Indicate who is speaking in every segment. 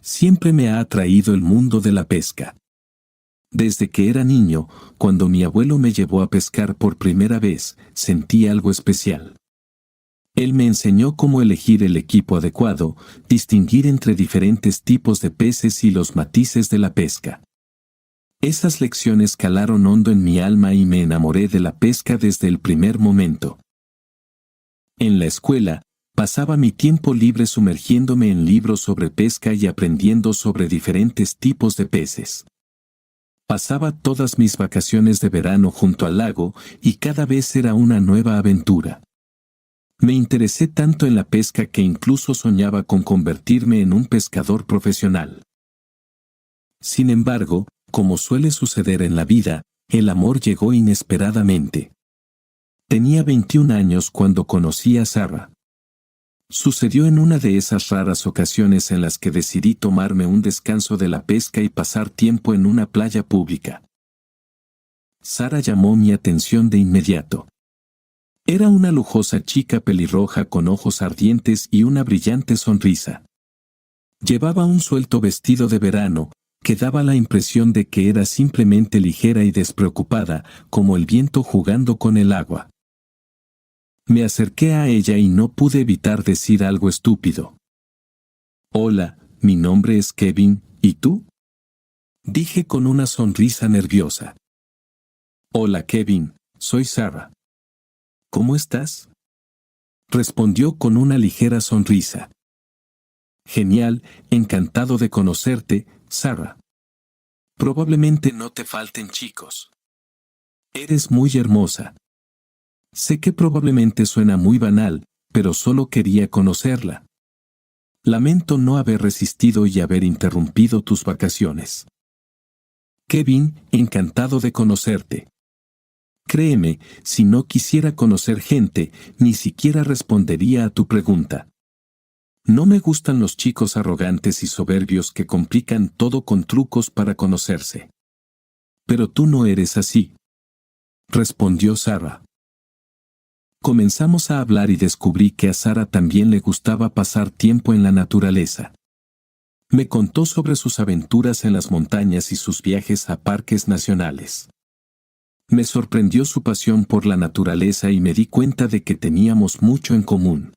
Speaker 1: Siempre me ha atraído el mundo de la pesca. Desde que era niño, cuando mi abuelo me llevó a pescar por primera vez, sentí algo especial. Él me enseñó cómo elegir el equipo adecuado, distinguir entre diferentes tipos de peces y los matices de la pesca. Esas lecciones calaron hondo en mi alma y me enamoré de la pesca desde el primer momento. En la escuela, pasaba mi tiempo libre sumergiéndome en libros sobre pesca y aprendiendo sobre diferentes tipos de peces. Pasaba todas mis vacaciones de verano junto al lago y cada vez era una nueva aventura. Me interesé tanto en la pesca que incluso soñaba con convertirme en un pescador profesional. Sin embargo, como suele suceder en la vida, el amor llegó inesperadamente. Tenía 21 años cuando conocí a Sara. Sucedió en una de esas raras ocasiones en las que decidí tomarme un descanso de la pesca y pasar tiempo en una playa pública. Sara llamó mi atención de inmediato. Era una lujosa chica pelirroja con ojos ardientes y una brillante sonrisa. Llevaba un suelto vestido de verano, que daba la impresión de que era simplemente ligera y despreocupada, como el viento jugando con el agua. Me acerqué a ella y no pude evitar decir algo estúpido. «Hola, mi nombre es Kevin, ¿y tú?», dije con una sonrisa nerviosa. «Hola Kevin, soy Sara. ¿Cómo estás?», respondió con una ligera sonrisa. «Genial, encantado de conocerte, Sara. Probablemente no te falten chicos. Eres muy hermosa. Sé que probablemente suena muy banal, pero solo quería conocerla. Lamento no haber resistido y haber interrumpido tus vacaciones». «Kevin, encantado de conocerte. Créeme, si no quisiera conocer gente, ni siquiera respondería a tu pregunta. No me gustan los chicos arrogantes y soberbios que complican todo con trucos para conocerse. Pero tú no eres así», respondió Sara. Comenzamos a hablar y descubrí que a Sara también le gustaba pasar tiempo en la naturaleza. Me contó sobre sus aventuras en las montañas y sus viajes a parques nacionales. Me sorprendió su pasión por la naturaleza y me di cuenta de que teníamos mucho en común.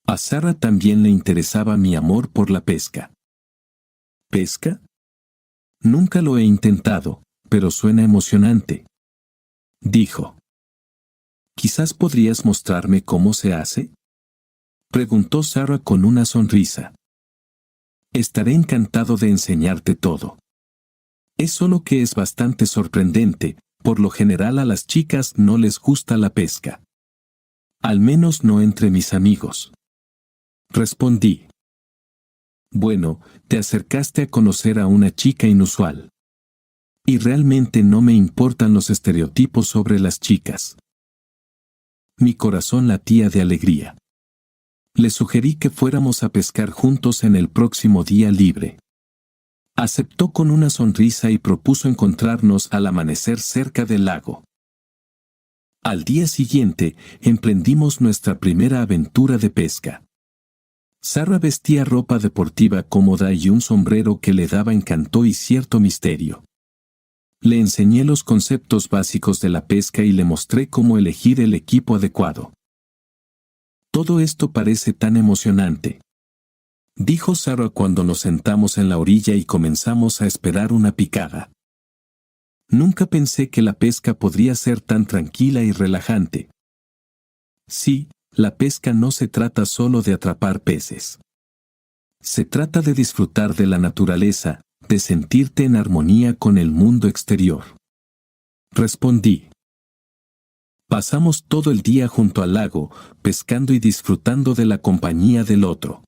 Speaker 1: A Sara también le interesaba mi amor por la pesca. ¿Pesca? Nunca lo he intentado, pero suena emocionante, dijo. «¿Quizás podrías mostrarme cómo se hace?», preguntó Sara con una sonrisa. «Estaré encantado de enseñarte todo. Es solo que es bastante sorprendente, por lo general a las chicas no les gusta la pesca. Al menos no entre mis amigos», respondí. «Bueno, te acercaste a conocer a una chica inusual. Y realmente no me importan los estereotipos sobre las chicas». Mi corazón latía de alegría. Le sugerí que fuéramos a pescar juntos en el próximo día libre. Aceptó con una sonrisa y propuso encontrarnos al amanecer cerca del lago. Al día siguiente, emprendimos nuestra primera aventura de pesca. Sara vestía ropa deportiva cómoda y un sombrero que le daba encanto y cierto misterio. Le enseñé los conceptos básicos de la pesca y le mostré cómo elegir el equipo adecuado. «Todo esto parece tan emocionante», dijo Sara cuando nos sentamos en la orilla y comenzamos a esperar una picada. «Nunca pensé que la pesca podría ser tan tranquila y relajante». Sí, la pesca no se trata solo de atrapar peces. Se trata de disfrutar de la naturaleza, de sentirte en armonía con el mundo exterior. Respondí. Pasamos todo el día junto al lago, pescando y disfrutando de la compañía del otro.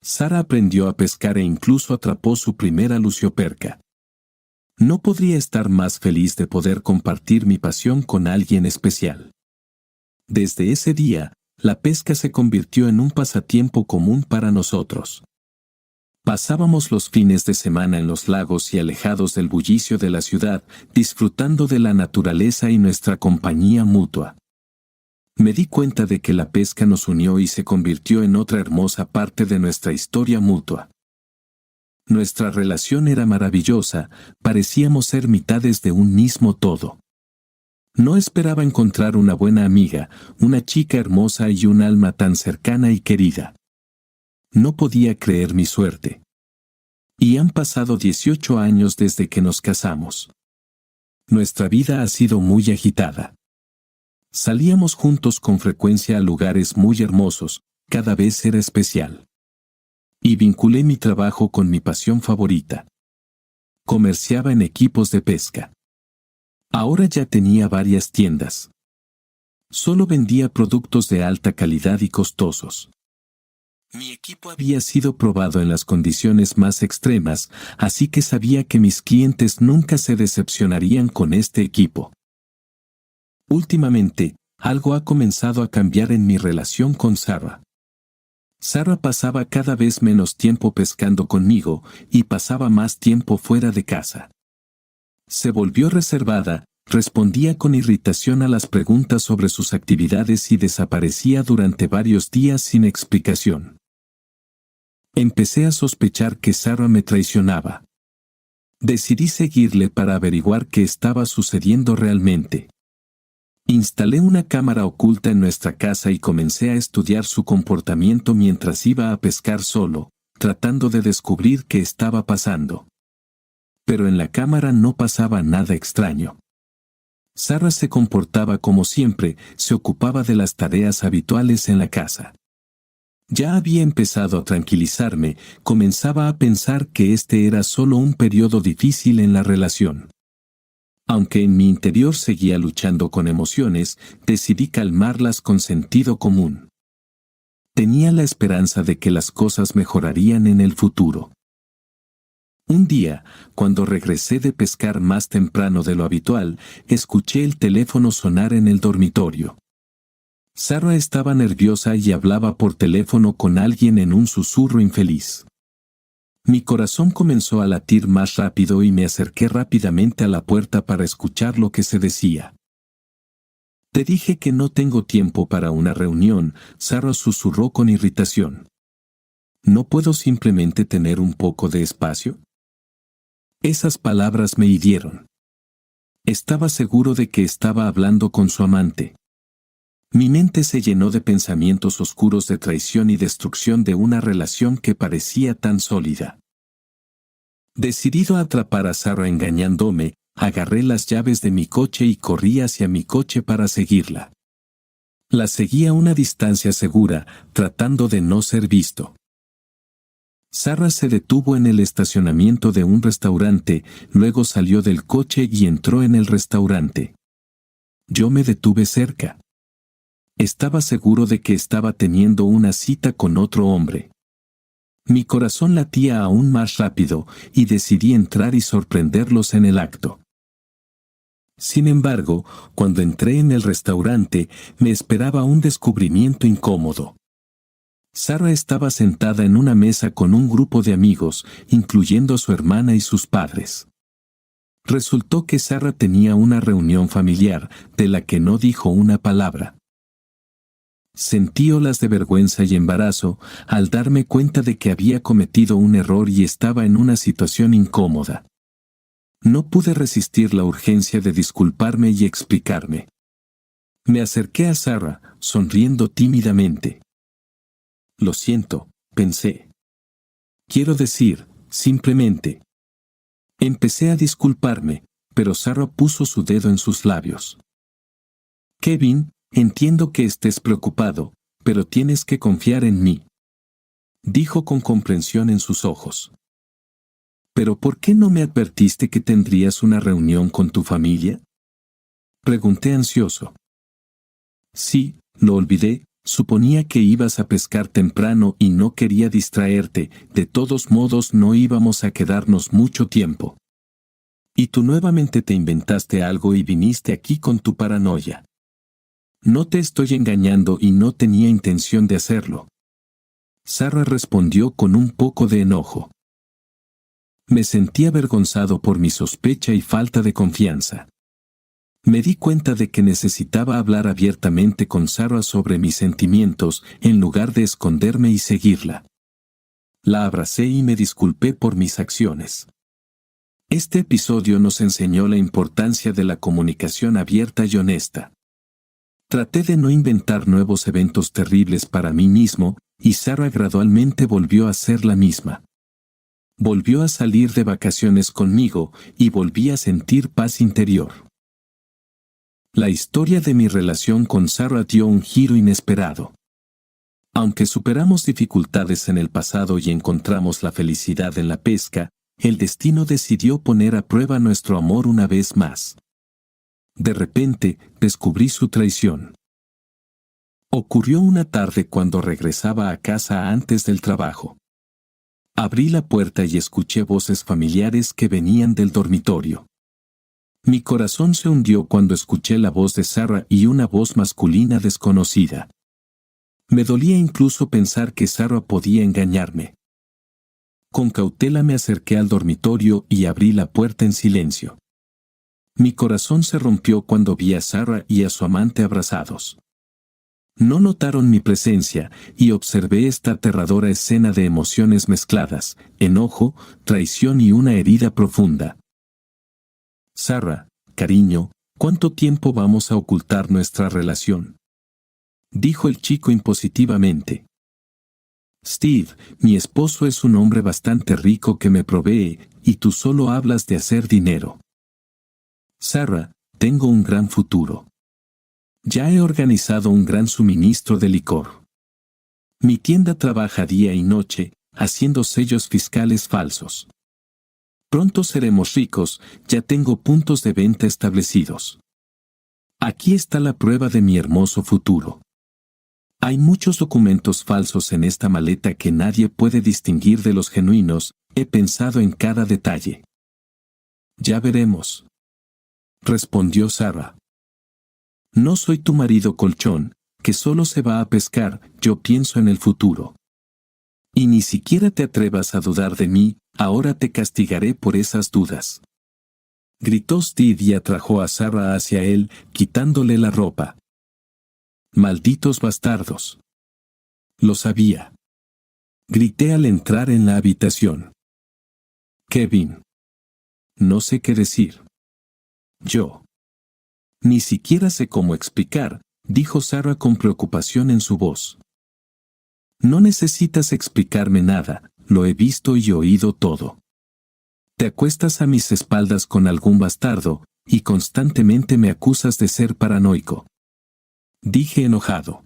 Speaker 1: Sara aprendió a pescar e incluso atrapó su primera lucioperca. No podría estar más feliz de poder compartir mi pasión con alguien especial. Desde ese día, la pesca se convirtió en un pasatiempo común para nosotros. Pasábamos los fines de semana en los lagos y alejados del bullicio de la ciudad, disfrutando de la naturaleza y nuestra compañía mutua. Me di cuenta de que la pesca nos unió y se convirtió en otra hermosa parte de nuestra historia mutua. Nuestra relación era maravillosa, parecíamos ser mitades de un mismo todo. No esperaba encontrar una buena amiga, una chica hermosa y un alma tan cercana y querida. No podía creer mi suerte. Y han pasado 18 años desde que nos casamos. Nuestra vida ha sido muy agitada. Salíamos juntos con frecuencia a lugares muy hermosos, cada vez era especial. Y vinculé mi trabajo con mi pasión favorita. Comerciaba en equipos de pesca. Ahora ya tenía varias tiendas. Solo vendía productos de alta calidad y costosos. Mi equipo había sido probado en las condiciones más extremas, así que sabía que mis clientes nunca se decepcionarían con este equipo. Últimamente, algo ha comenzado a cambiar en mi relación con Sarah. Sarah pasaba cada vez menos tiempo pescando conmigo y pasaba más tiempo fuera de casa. Se volvió reservada, respondía con irritación a las preguntas sobre sus actividades y desaparecía durante varios días sin explicación. Empecé a sospechar que Sarah me traicionaba. Decidí seguirle para averiguar qué estaba sucediendo realmente. Instalé una cámara oculta en nuestra casa y comencé a estudiar su comportamiento mientras iba a pescar solo, tratando de descubrir qué estaba pasando. Pero en la cámara no pasaba nada extraño. Sarah se comportaba como siempre, se ocupaba de las tareas habituales en la casa. Ya había empezado a tranquilizarme, comenzaba a pensar que este era solo un periodo difícil en la relación. Aunque en mi interior seguía luchando con emociones, decidí calmarlas con sentido común. Tenía la esperanza de que las cosas mejorarían en el futuro. Un día, cuando regresé de pescar más temprano de lo habitual, escuché el teléfono sonar en el dormitorio. Sarah estaba nerviosa y hablaba por teléfono con alguien en un susurro infeliz. Mi corazón comenzó a latir más rápido y me acerqué rápidamente a la puerta para escuchar lo que se decía. Te dije que no tengo tiempo para una reunión, Sarah susurró con irritación. ¿No puedo simplemente tener un poco de espacio? Esas palabras me hirieron. Estaba seguro de que estaba hablando con su amante. Mi mente se llenó de pensamientos oscuros de traición y destrucción de una relación que parecía tan sólida. Decidido a atrapar a Sarah engañándome, agarré las llaves de mi coche y corrí hacia mi coche para seguirla. La seguí a una distancia segura, tratando de no ser visto. Sarah se detuvo en el estacionamiento de un restaurante, luego salió del coche y entró en el restaurante. Yo me detuve cerca. Estaba seguro de que estaba teniendo una cita con otro hombre. Mi corazón latía aún más rápido y decidí entrar y sorprenderlos en el acto. Sin embargo, cuando entré en el restaurante, me esperaba un descubrimiento incómodo. Sarah estaba sentada en una mesa con un grupo de amigos, incluyendo a su hermana y sus padres. Resultó que Sarah tenía una reunión familiar, de la que no dijo una palabra. Sentí olas de vergüenza y embarazo al darme cuenta de que había cometido un error y estaba en una situación incómoda. No pude resistir la urgencia de disculparme y explicarme. Me acerqué a Sarah, sonriendo tímidamente. Lo siento, pensé. Quiero decir, simplemente. Empecé a disculparme, pero Sarah puso su dedo en sus labios. Kevin, entiendo que estés preocupado, pero tienes que confiar en mí. Dijo con comprensión en sus ojos. ¿Pero por qué no me advertiste que tendrías una reunión con tu familia? Pregunté ansioso. Sí, lo olvidé, suponía que ibas a pescar temprano y no quería distraerte, de todos modos no íbamos a quedarnos mucho tiempo. Y tú nuevamente te inventaste algo y viniste aquí con tu paranoia. No te estoy engañando y no tenía intención de hacerlo. Sarah respondió con un poco de enojo. Me sentí avergonzado por mi sospecha y falta de confianza. Me di cuenta de que necesitaba hablar abiertamente con Sarah sobre mis sentimientos, en lugar de esconderme y seguirla. La abracé y me disculpé por mis acciones. Este episodio nos enseñó la importancia de la comunicación abierta y honesta. Traté de no inventar nuevos eventos terribles para mí mismo, y Sarah gradualmente volvió a ser la misma. Volvió a salir de vacaciones conmigo, y volví a sentir paz interior. La historia de mi relación con Sarah dio un giro inesperado. Aunque superamos dificultades en el pasado y encontramos la felicidad en la pesca, el destino decidió poner a prueba nuestro amor una vez más. De repente, descubrí su traición. Ocurrió una tarde cuando regresaba a casa antes del trabajo. Abrí la puerta y escuché voces familiares que venían del dormitorio. Mi corazón se hundió cuando escuché la voz de Sarah y una voz masculina desconocida. Me dolía incluso pensar que Sarah podía engañarme. Con cautela me acerqué al dormitorio y abrí la puerta en silencio. Mi corazón se rompió cuando vi a Sarah y a su amante abrazados. No notaron mi presencia y observé esta aterradora escena de emociones mezcladas, enojo, traición y una herida profunda. Sarah, cariño, ¿cuánto tiempo vamos a ocultar nuestra relación?, dijo el chico impositivamente. Steve, mi esposo es un hombre bastante rico que me provee, y tú solo hablas de hacer dinero. Sarah, tengo un gran futuro. Ya he organizado un gran suministro de licor. Mi tienda trabaja día y noche, haciendo sellos fiscales falsos. Pronto seremos ricos, ya tengo puntos de venta establecidos. Aquí está la prueba de mi hermoso futuro. Hay muchos documentos falsos en esta maleta que nadie puede distinguir de los genuinos, he pensado en cada detalle. Ya veremos, respondió Sarah. No soy tu marido colchón, que solo se va a pescar, yo pienso en el futuro. Y ni siquiera te atrevas a dudar de mí, ahora te castigaré por esas dudas. Gritó Steve y atrajo a Sarah hacia él, quitándole la ropa. Malditos bastardos. Lo sabía. Grité al entrar en la habitación. Kevin. No sé qué decir. Yo. Ni siquiera sé cómo explicar, dijo Sarah con preocupación en su voz. No necesitas explicarme nada, lo he visto y oído todo. Te acuestas a mis espaldas con algún bastardo, y constantemente me acusas de ser paranoico. Dije enojado.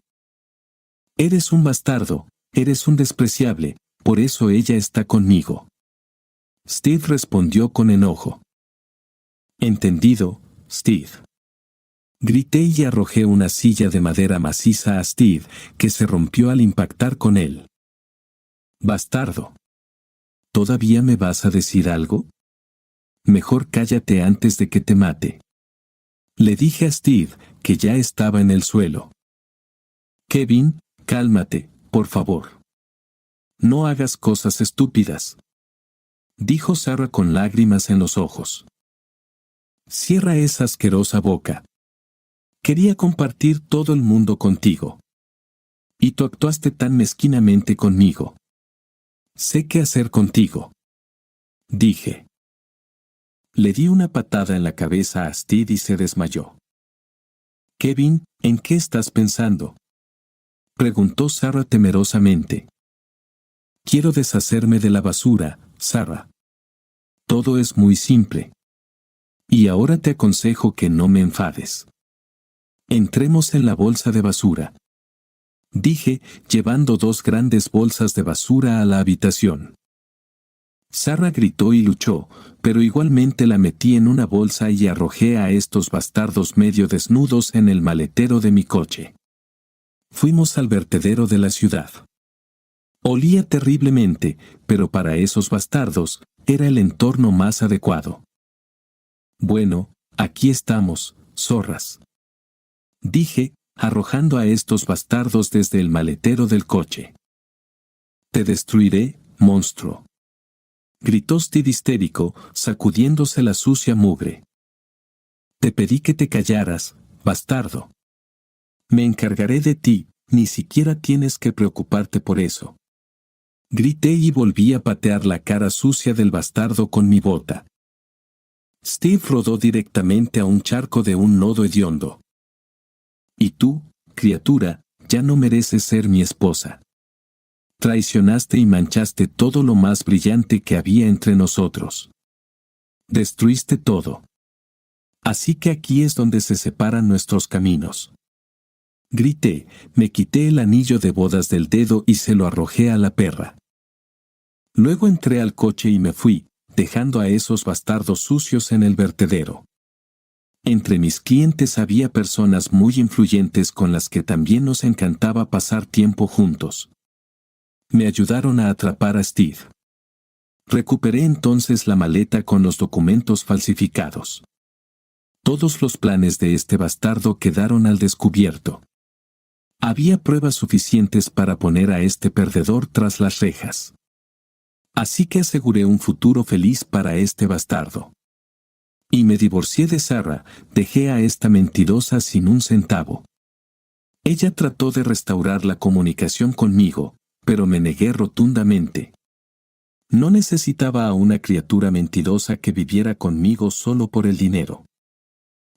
Speaker 1: Eres un bastardo, eres un despreciable, por eso ella está conmigo. Steve respondió con enojo. Entendido, Steve. Grité y arrojé una silla de madera maciza a Steve, que se rompió al impactar con él. Bastardo. ¿Todavía me vas a decir algo? Mejor cállate antes de que te mate. Le dije a Steve, que ya estaba en el suelo. Kevin, cálmate, por favor. No hagas cosas estúpidas, dijo Sarah con lágrimas en los ojos. Cierra esa asquerosa boca. Quería compartir todo el mundo contigo. Y tú actuaste tan mezquinamente conmigo. Sé qué hacer contigo, dije. Le di una patada en la cabeza a Steve y se desmayó. Kevin, ¿en qué estás pensando?, preguntó Sarah temerosamente. Quiero deshacerme de la basura, Sarah. Todo es muy simple. Y ahora te aconsejo que no me enfades. Entremos en la bolsa de basura, dije, llevando 2 grandes bolsas de basura a la habitación. Sarah gritó y luchó, pero igualmente la metí en una bolsa y arrojé a estos bastardos medio desnudos en el maletero de mi coche. Fuimos al vertedero de la ciudad. Olía terriblemente, pero para esos bastardos, era el entorno más adecuado. Bueno, aquí estamos, zorras, dije, arrojando a estos bastardos desde el maletero del coche. Te destruiré, monstruo, gritó Steve histérico, sacudiéndose la sucia mugre. Te pedí que te callaras, bastardo. Me encargaré de ti, ni siquiera tienes que preocuparte por eso. Grité y volví a patear la cara sucia del bastardo con mi bota. Steve rodó directamente a un charco de un lodo hediondo. Y tú, criatura, ya no mereces ser mi esposa. Traicionaste y manchaste todo lo más brillante que había entre nosotros. Destruiste todo. Así que aquí es donde se separan nuestros caminos. Grité, me quité el anillo de bodas del dedo y se lo arrojé a la perra. Luego entré al coche y me fui, dejando a esos bastardos sucios en el vertedero. Entre mis clientes había personas muy influyentes con las que también nos encantaba pasar tiempo juntos. Me ayudaron a atrapar a Steve. Recuperé entonces la maleta con los documentos falsificados. Todos los planes de este bastardo quedaron al descubierto. Había pruebas suficientes para poner a este perdedor tras las rejas. Así que aseguré un futuro feliz para este bastardo. Y me divorcié de Sarah, dejé a esta mentirosa sin un centavo. Ella trató de restaurar la comunicación conmigo, pero me negué rotundamente. No necesitaba a una criatura mentirosa que viviera conmigo solo por el dinero.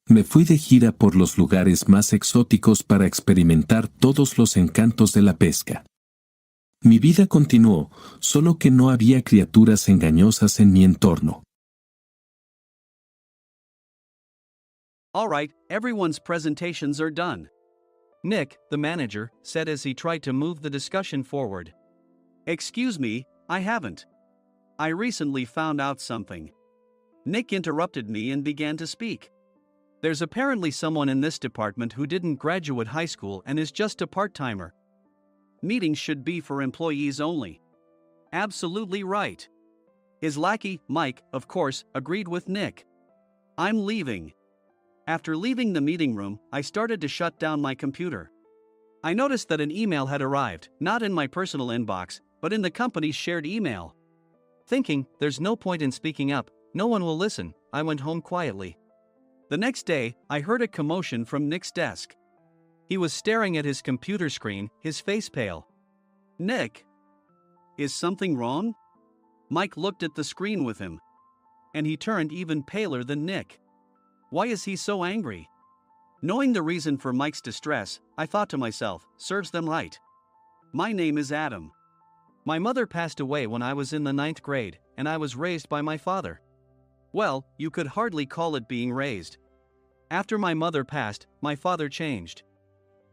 Speaker 1: Me fui de gira por los lugares más exóticos para experimentar todos los encantos de la pesca. Mi vida continuó, solo que no había criaturas engañosas en mi entorno.
Speaker 2: All right, everyone's presentations are done. Nick, the manager, said as he tried to move the discussion forward. Excuse me, I haven't. I recently found out something. Nick interrupted me and began to speak. There's apparently someone in this department who didn't graduate high school and is just a part-timer. Meetings should be for employees only. Absolutely right. His lackey, Mike, of course, agreed with Nick. I'm leaving. After leaving the meeting room, I started to shut down my computer. I noticed that an email had arrived, not in my personal inbox, but in the company's shared email. Thinking, there's no point in speaking up, no one will listen, I went home quietly. The next day, I heard a commotion from Nick's desk. He was staring at his computer screen, his face pale. Nick! Is something wrong? Mike looked at the screen with him. And he turned even paler than Nick. Why is he so angry? Knowing the reason for Mike's distress, I thought to myself, serves them right. My name is Adam. My mother passed away when I was in the 9th grade, and I was raised by my father. Well, you could hardly call it being raised. After my mother passed, my father changed.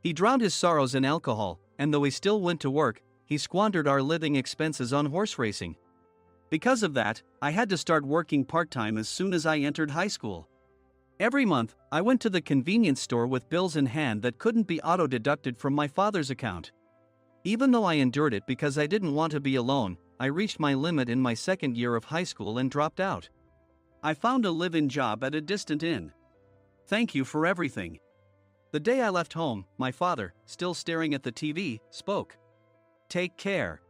Speaker 2: He drowned his sorrows in alcohol, and though he still went to work, he squandered our living expenses on horse racing. Because of that, I had to start working part-time as soon as I entered high school. Every month, I went to the convenience store with bills in hand that couldn't be auto-deducted from my father's account. Even though I endured it because I didn't want to be alone, I reached my limit in my second year of high school and dropped out. I found a live-in job at a distant inn. Thank you for everything. The day I left home, my father, still staring at the TV, spoke. Take care.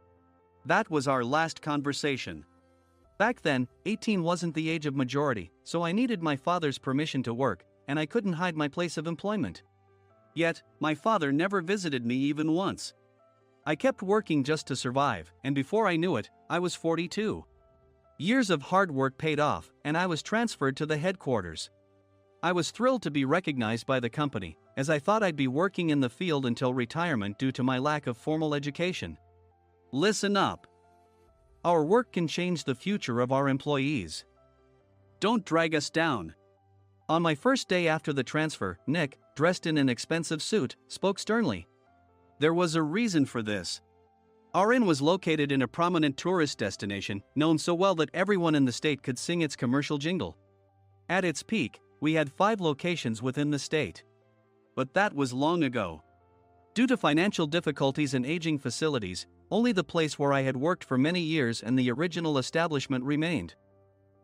Speaker 2: That was our last conversation. Back then, 18 wasn't the age of majority, so I needed my father's permission to work, and I couldn't hide my place of employment. Yet, my father never visited me even once. I kept working just to survive, and before I knew it, I was 42. Years of hard work paid off, and I was transferred to the headquarters. I was thrilled to be recognized by the company, as I thought I'd be working in the field until retirement due to my lack of formal education. Listen up. Our work can change the future of our employees. Don't drag us down. On my first day after the transfer, Nick, dressed in an expensive suit, spoke sternly. There was a reason for this. Our inn was located in a prominent tourist destination, known so well that everyone in the state could sing its commercial jingle. At its peak, we had 5 locations within the state. But that was long ago. Due to financial difficulties and aging facilities, only the place where I had worked for many years and the original establishment remained.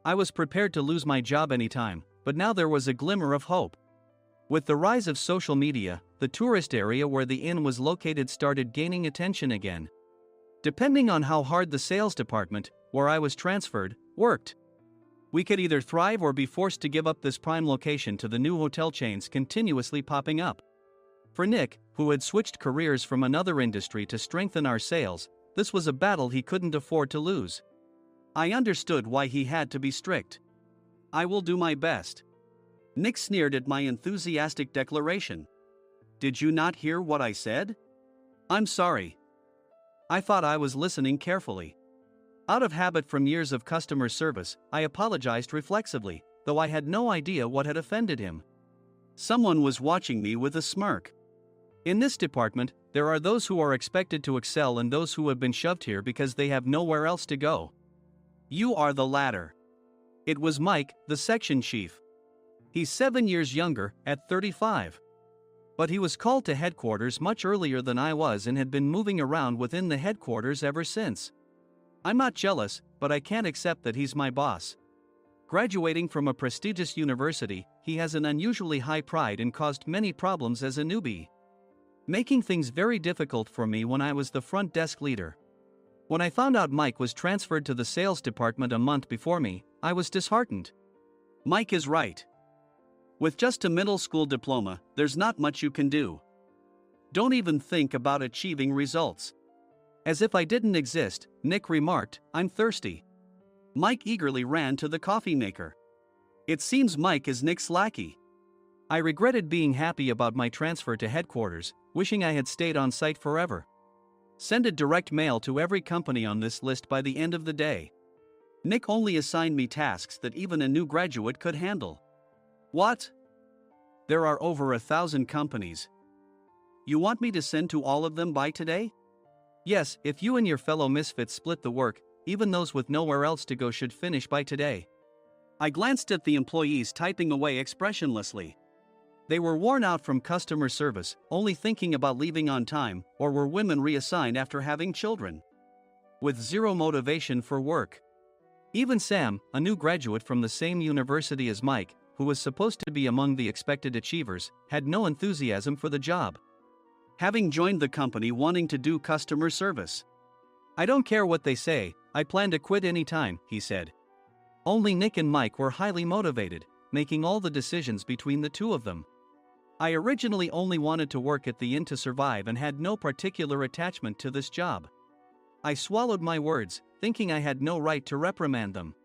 Speaker 2: I was prepared to lose my job anytime, but now there was a glimmer of hope. With the rise of social media, the tourist area where the inn was located started gaining attention again. Depending on how hard the sales department, where I was transferred, worked, we could either thrive or be forced to give up this prime location to the new hotel chains continuously popping up. For Nick, who had switched careers from another industry to strengthen our sales, this was a battle he couldn't afford to lose. I understood why he had to be strict. I will do my best. Nick sneered at my enthusiastic declaration. Did you not hear what I said? I'm sorry. I thought I was listening carefully. Out of habit from years of customer service, I apologized reflexively, though I had no idea what had offended him. Someone was watching me with a smirk. In this department, there are those who are expected to excel and those who have been shoved here because they have nowhere else to go. You are the latter. It was Mike, the section chief. He's 7 years younger, at 35. But he was called to headquarters much earlier than I was and had been moving around within the headquarters ever since. I'm not jealous, but I can't accept that he's my boss. Graduating from a prestigious university, he has an unusually high pride and caused many problems as a newbie, making things very difficult for me when I was the front desk leader. When I found out Mike was transferred to the sales department a month before me, I was disheartened. Mike is right. With just a middle school diploma, there's not much you can do. Don't even think about achieving results. As if I didn't exist, Nick remarked, I'm thirsty. Mike eagerly ran to the coffee maker. It seems Mike is Nick's lackey. I regretted being happy about my transfer to headquarters, wishing I had stayed on site forever. Send a direct mail to every company on this list by the end of the day. Nick only assigned me tasks that even a new graduate could handle. What? There are over 1,000 companies. You want me to send to all of them by today? Yes, if you and your fellow misfits split the work, even those with nowhere else to go should finish by today. I glanced at the employees typing away expressionlessly. They were worn out from customer service, only thinking about leaving on time, or were women reassigned after having children, with zero motivation for work. Even Sam, a new graduate from the same university as Mike, who was supposed to be among the expected achievers, had no enthusiasm for the job, having joined the company wanting to do customer service. I don't care what they say, I plan to quit anytime, he said. Only Nick and Mike were highly motivated, making all the decisions between the two of them. I originally only wanted to work at the inn to survive and had no particular attachment to this job. I swallowed my words, thinking I had no right to reprimand them.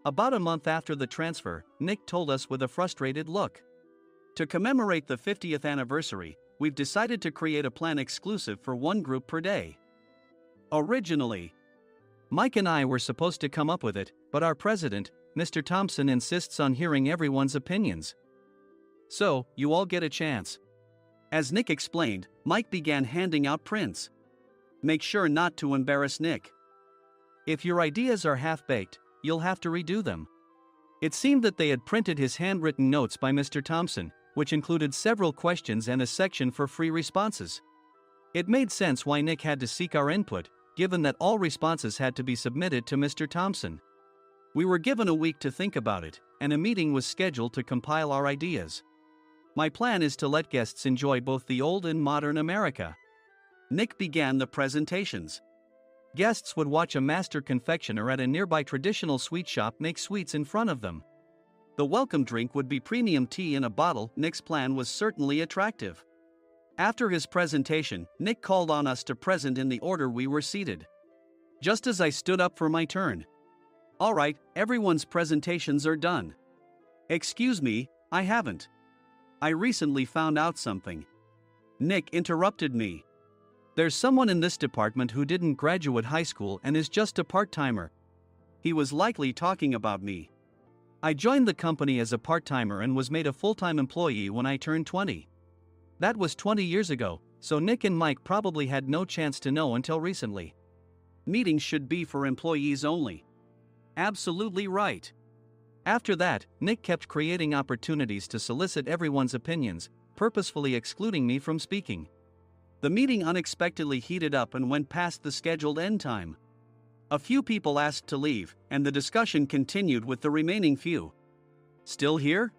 Speaker 2: About a month after the transfer, Nick told us with a frustrated look. To commemorate the 50th anniversary, we've decided to create a plan exclusive for one group per day. Originally, Mike and I were supposed to come up with it, but our president, Mr. Thompson, insists on hearing everyone's opinions. So, you all get a chance. As Nick explained, Mike began handing out prints. Make sure not to embarrass Nick. If your ideas are half-baked, you'll have to redo them. It seemed that they had printed his handwritten notes by Mr. Thompson, which included several questions and a section for free responses. It made sense why Nick had to seek our input, given that all responses had to be submitted to Mr. Thompson. We were given a week to think about it, and a meeting was scheduled to compile our ideas. My plan is to let guests enjoy both the old and modern America. Nick began the presentations. Guests would watch a master confectioner at a nearby traditional sweet shop make sweets in front of them. The welcome drink would be premium tea in a bottle. Nick's plan was certainly attractive. After his presentation, Nick called on us to present in the order we were seated. Just as I stood up for my turn. All right, everyone's presentations are done. Excuse me, I haven't. I recently found out something. Nick interrupted me. There's someone in this department who didn't graduate high school and is just a part-timer. He was likely talking about me. I joined the company as a part-timer and was made a full-time employee when I turned 20. That was 20 years ago, so Nick and Mike probably had no chance to know until recently. Meetings should be for employees only. Absolutely right. After that, Nick kept creating opportunities to solicit everyone's opinions, purposefully excluding me from speaking. The meeting unexpectedly heated up and went past the scheduled end time. A few people asked to leave, and the discussion continued with the remaining few. Still here?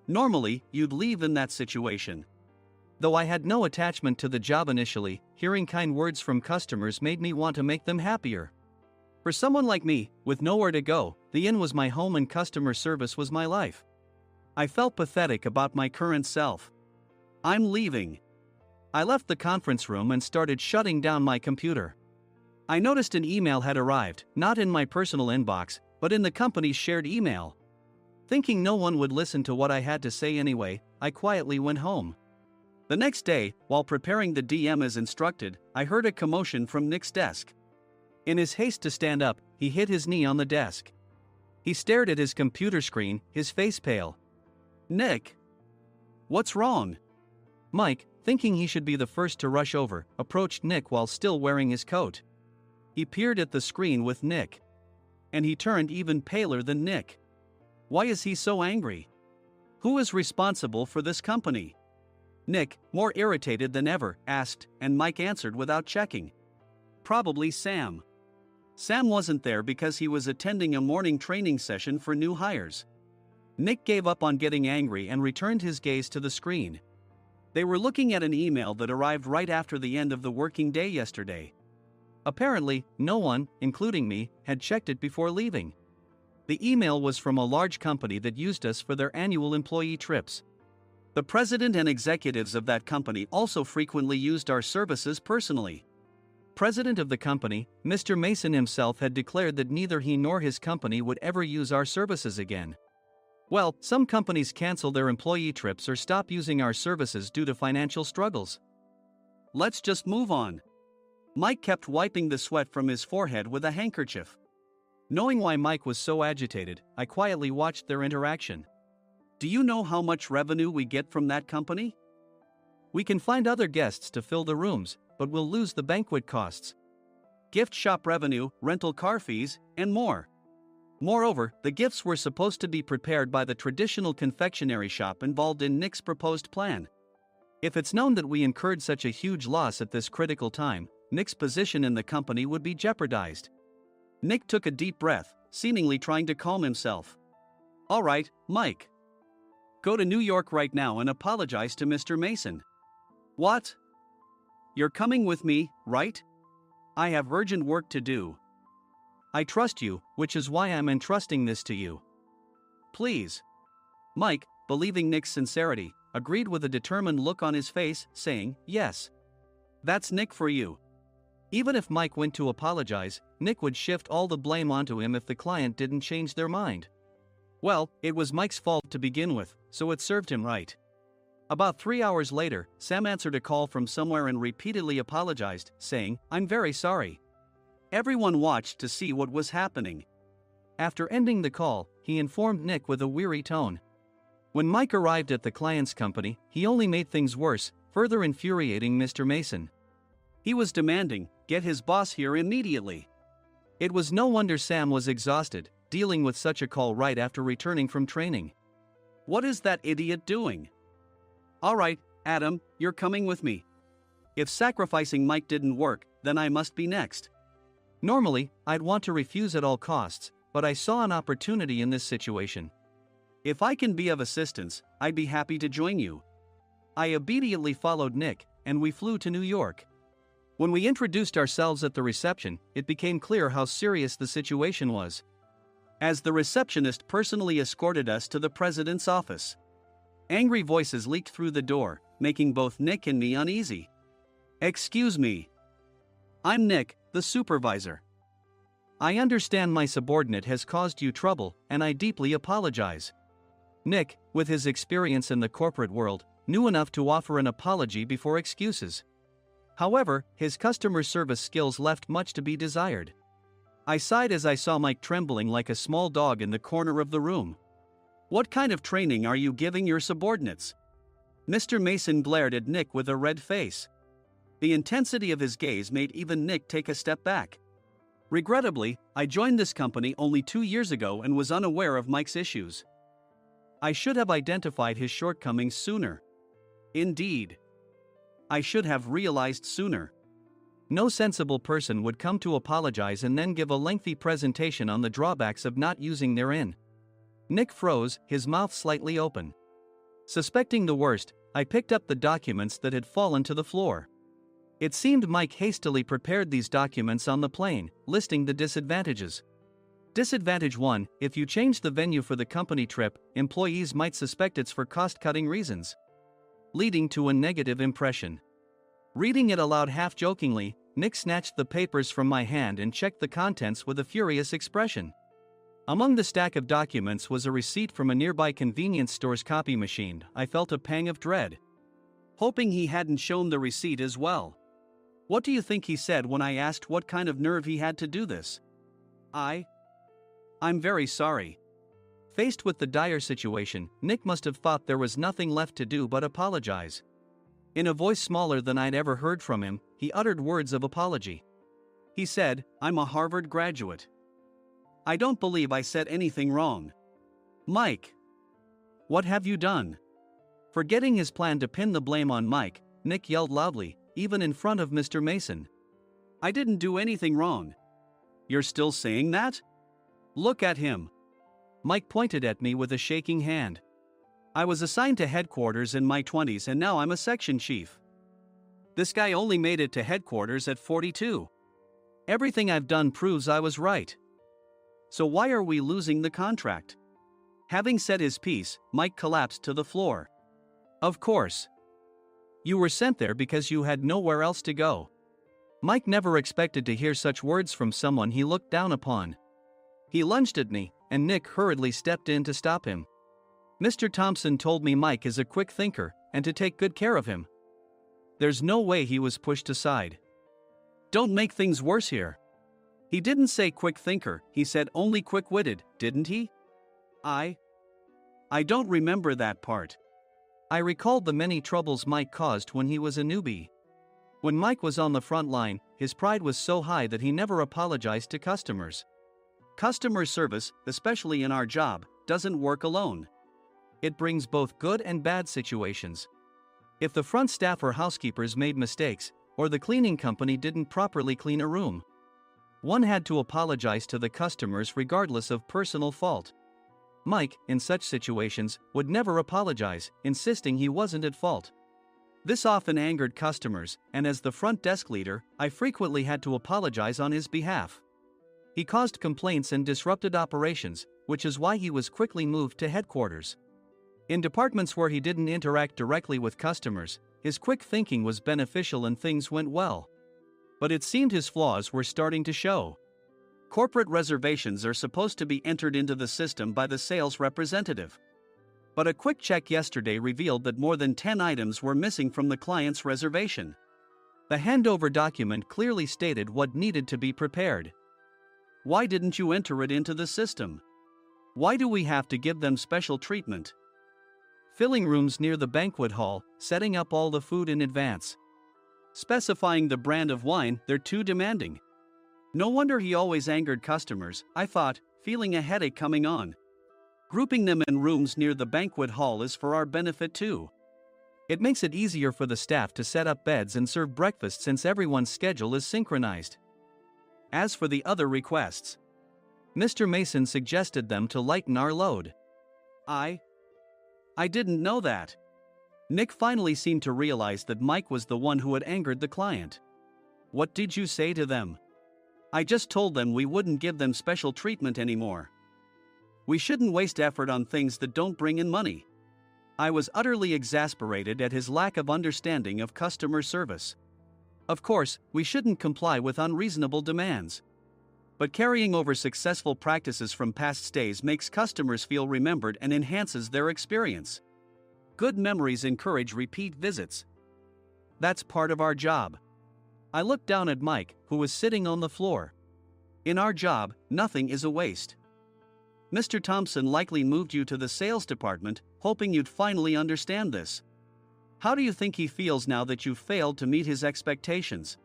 Speaker 2: Normally, you'd leave in that situation. Though I had no attachment to the job initially, hearing kind words from customers made me want to make them happier. For someone like me, with nowhere to go, the inn was my home and customer service was my life. I felt pathetic about my current self. I'm leaving. I left the conference room and started shutting down my computer. I noticed an email had arrived, not in my personal inbox, but in the company's shared email. Thinking no one would listen to what I had to say anyway, I quietly went home. The next day, while preparing the DM as instructed, I heard a commotion from Nick's desk. In his haste to stand up, he hit his knee on the desk. He stared at his computer screen, his face pale. "Nick? What's wrong?" Mike, thinking he should be the first to rush over, approached Nick while still wearing his coat. He peered at the screen with Nick. And he turned even paler than Nick. Why is he so angry? Who is responsible for this company? Nick, more irritated than ever, asked, and Mike answered without checking. Probably Sam. Sam wasn't there because he was attending a morning training session for new hires. Nick gave up on getting angry and returned his gaze to the screen. They were looking at an email that arrived right after the end of the working day yesterday. Apparently, no one, including me, had checked it before leaving. The email was from a large company that used us for their annual employee trips. The president and executives of that company also frequently used our services personally. President of the company, Mr. Mason himself, had declared that neither he nor his company would ever use our services again. Well, some companies cancel their employee trips or stop using our services due to financial struggles. Let's just move on. Mike kept wiping the sweat from his forehead with a handkerchief. Knowing why Mike was so agitated, I quietly watched their interaction. Do you know how much revenue we get from that company? We can find other guests to fill the rooms, but we'll lose the banquet costs, gift shop revenue, rental car fees, and more. Moreover, the gifts were supposed to be prepared by the traditional confectionery shop involved in Nick's proposed plan. If it's known that we incurred such a huge loss at this critical time, Nick's position in the company would be jeopardized. Nick took a deep breath, seemingly trying to calm himself. All right, Mike. Go to New York right now and apologize to Mr. Mason. What? You're coming with me, right? I have urgent work to do. I trust you, which is why I'm entrusting this to you. Please. Mike, believing Nick's sincerity, agreed with a determined look on his face, saying, yes. That's Nick for you. Even if Mike went to apologize, Nick would shift all the blame onto him if the client didn't change their mind. Well, it was Mike's fault to begin with, so it served him right. About 3 hours later, Sam answered a call from somewhere and repeatedly apologized, saying, I'm very sorry. Everyone watched to see what was happening. After ending the call, he informed Nick with a weary tone. When Mike arrived at the client's company, he only made things worse, further infuriating Mr. Mason. He was demanding, get his boss here immediately. It was no wonder Sam was exhausted, dealing with such a call right after returning from training. What is that idiot doing? All right, Adam, you're coming with me. If sacrificing Mike didn't work, then I must be next. Normally, I'd want to refuse at all costs, but I saw an opportunity in this situation. If I can be of assistance, I'd be happy to join you. I obediently followed Nick, and we flew to New York. When we introduced ourselves at the reception, it became clear how serious the situation was. As the receptionist personally escorted us to the president's office. Angry voices leaked through the door, making both Nick and me uneasy. Excuse me. I'm Nick, the supervisor. I understand my subordinate has caused you trouble, and I deeply apologize. Nick, with his experience in the corporate world, knew enough to offer an apology before excuses. However, his customer service skills left much to be desired. I sighed as I saw Mike trembling like a small dog in the corner of the room. What kind of training are you giving your subordinates? Mr. Mason glared at Nick with a red face. The intensity of his gaze made even Nick take a step back. Regrettably, I joined this company only 2 years ago and was unaware of Mike's issues. I should have identified his shortcomings sooner. Indeed. I should have realized sooner. No sensible person would come to apologize and then give a lengthy presentation on the drawbacks of not using their in. Nick froze, his mouth slightly open. Suspecting the worst, I picked up the documents that had fallen to the floor. It seemed Mike hastily prepared these documents on the plane, listing the disadvantages. Disadvantage 1: if you change the venue for the company trip, employees might suspect it's for cost-cutting reasons, leading to a negative impression. Reading it aloud half-jokingly, Nick snatched the papers from my hand and checked the contents with a furious expression. Among the stack of documents was a receipt from a nearby convenience store's copy machine. I felt a pang of dread, hoping he hadn't shown the receipt as well. What do you think he said when I asked what kind of nerve he had to do this? I'm very sorry. Faced with the dire situation, Nick must have thought there was nothing left to do but apologize. In a voice smaller than I'd ever heard from him, he uttered words of apology. He said, "I'm a Harvard graduate. I don't believe I said anything wrong." Mike! What have you done? Forgetting his plan to pin the blame on Mike, Nick yelled loudly, even in front of Mr. Mason. "I didn't do anything wrong." "You're still saying that? Look at him." Mike pointed at me with a shaking hand. "I was assigned to headquarters in my 20s and now I'm a section chief. This guy only made it to headquarters at 42. Everything I've done proves I was right. So why are we losing the contract?" Having said his piece, Mike collapsed to the floor. "Of course. You were sent there because you had nowhere else to go." Mike never expected to hear such words from someone he looked down upon. He lunged at me, and Nick hurriedly stepped in to stop him. "Mr. Thompson told me Mike is a quick thinker, and to take good care of him." There's no way he was pushed aside. "Don't make things worse here. He didn't say quick thinker, he said only quick-witted, didn't he?" I don't remember that part. I recalled the many troubles Mike caused when he was a newbie. When Mike was on the front line, his pride was so high that he never apologized to customers. Customer service, especially in our job, doesn't work alone. It brings both good and bad situations. If the front staff or housekeepers made mistakes, or the cleaning company didn't properly clean a room, one had to apologize to the customers regardless of personal fault. Mike, in such situations, would never apologize, insisting he wasn't at fault. This often angered customers, and as the front desk leader, I frequently had to apologize on his behalf. He caused complaints and disrupted operations, which is why he was quickly moved to headquarters. In departments where he didn't interact directly with customers, his quick thinking was beneficial and things went well. But it seemed his flaws were starting to show. Corporate reservations are supposed to be entered into the system by the sales representative. But a quick check yesterday revealed that more than 10 items were missing from the client's reservation. The handover document clearly stated what needed to be prepared. Why didn't you enter it into the system? Why do we have to give them special treatment? Filling rooms near the banquet hall, setting up all the food in advance. Specifying the brand of wine, they're too demanding. No wonder he always angered customers, I thought, feeling a headache coming on. Grouping them in rooms near the banquet hall is for our benefit too. It makes it easier for the staff to set up beds and serve breakfast since everyone's schedule is synchronized. As for the other requests, Mr. Mason suggested them to lighten our load. I didn't know that. Nick finally seemed to realize that Mike was the one who had angered the client. What did you say to them? I just told them we wouldn't give them special treatment anymore. We shouldn't waste effort on things that don't bring in money. I was utterly exasperated at his lack of understanding of customer service. Of course, we shouldn't comply with unreasonable demands. But carrying over successful practices from past stays makes customers feel remembered and enhances their experience. Good memories encourage repeat visits. That's part of our job. I looked down at Mike, who was sitting on the floor. In our job, nothing is a waste. Mr. Thompson likely moved you to the sales department, hoping you'd finally understand this. How do you think he feels now that you failed to meet his expectations?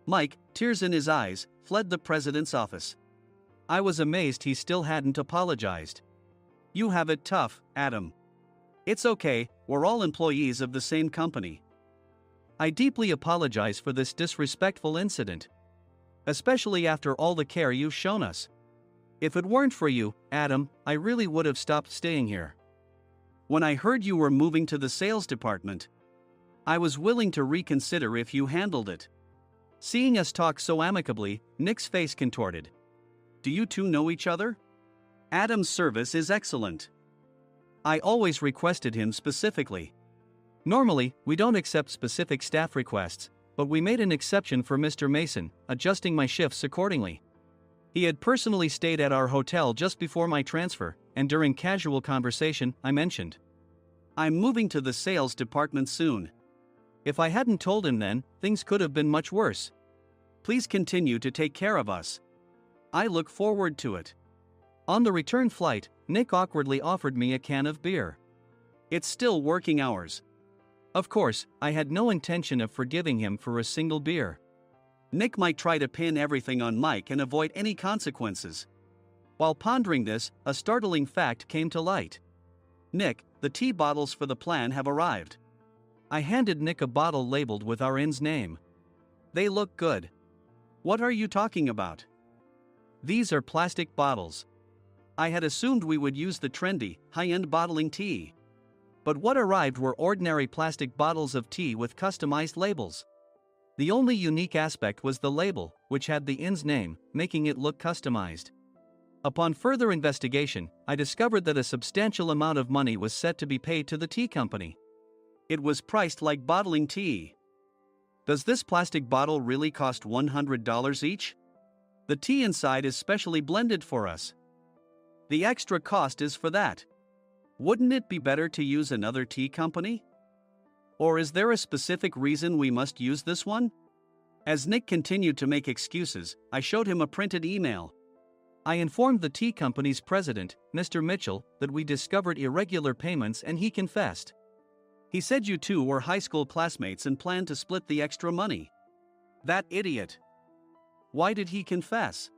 Speaker 2: Mike, tears in his eyes, fled the president's office. I was amazed he still hadn't apologized. You have it tough, Adam. It's okay, we're all employees of the same company. I deeply apologize for this disrespectful incident. Especially after all the care you've shown us. If it weren't for you, Adam, I really would have stopped staying here. When I heard you were moving to the sales department, I was willing to reconsider if you handled it. Seeing us talk so amicably, Nick's face contorted. Do you two know each other? Adam's service is excellent. I always requested him specifically. Normally, we don't accept specific staff requests, but we made an exception for Mr. Mason, adjusting my shifts accordingly. He had personally stayed at our hotel just before my transfer, and during casual conversation, I mentioned, "I'm moving to the sales department soon." If I hadn't told him then, things could have been much worse. "Please continue to take care of us. I look forward to it." On the return flight, Nick awkwardly offered me a can of beer. It's still working hours. Of course, I had no intention of forgiving him for a single beer. Nick might try to pin everything on Mike and avoid any consequences. While pondering this, a startling fact came to light. "Nick, the tea bottles for the plan have arrived." I handed Nick a bottle labeled with our inn's name. "They look good." "What are you talking about?" "These are plastic bottles. I had assumed we would use the trendy, high-end bottling tea. But what arrived were ordinary plastic bottles of tea with customized labels. The only unique aspect was the label, which had the inn's name, making it look customized. Upon further investigation, I discovered that a substantial amount of money was set to be paid to the tea company. It was priced like bottling tea. Does this plastic bottle really cost $100 each? The tea inside is specially blended for us. The extra cost is for that. Wouldn't it be better to use another tea company? Or is there a specific reason we must use this one?" As Nick continued to make excuses, I showed him a printed email. I informed the tea company's president, Mr. Mitchell, that we discovered irregular payments and he confessed. He said you two were high school classmates and planned to split the extra money. That idiot. Why did he confess?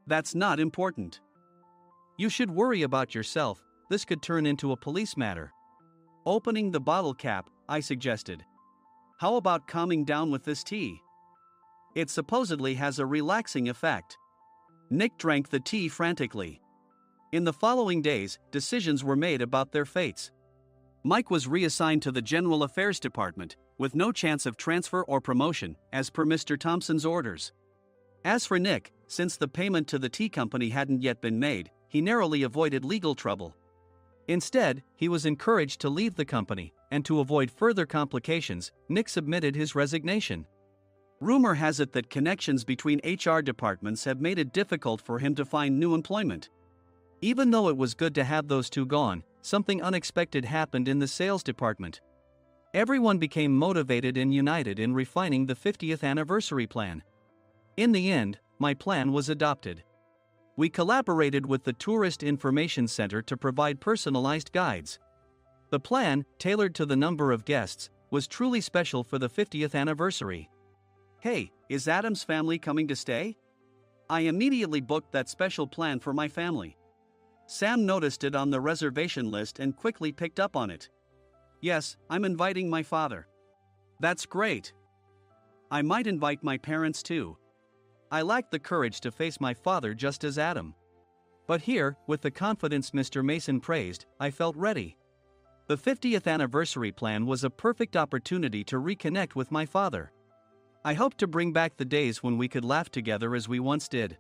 Speaker 2: That's not important. You should worry about yourself, this could turn into a police matter. Opening the bottle cap, I suggested. How about calming down with this tea? It supposedly has a relaxing effect. Nick drank the tea frantically. In the following days, decisions were made about their fates. Mike was reassigned to the General Affairs Department, with no chance of transfer or promotion, as per Mr. Thompson's orders. As for Nick, since the payment to the tea company hadn't yet been made, he narrowly avoided legal trouble. Instead, he was encouraged to leave the company, and to avoid further complications, Nick submitted his resignation. Rumor has it that connections between HR departments have made it difficult for him to find new employment. Even though it was good to have those two gone, something unexpected happened in the sales department. Everyone became motivated and united in refining the 50th anniversary plan. In the end, my plan was adopted. We collaborated with the Tourist Information Center to provide personalized guides. The plan, tailored to the number of guests, was truly special for the 50th anniversary. "Hey, is Adam's family coming to stay?" I immediately booked that special plan for my family. Sam noticed it on the reservation list and quickly picked up on it. "Yes, I'm inviting my father." "That's great. I might invite my parents too." I lacked the courage to face my father just as Adam. But here, with the confidence Mr. Mason praised, I felt ready. The 50th anniversary plan was a perfect opportunity to reconnect with my father. I hoped to bring back the days when we could laugh together as we once did.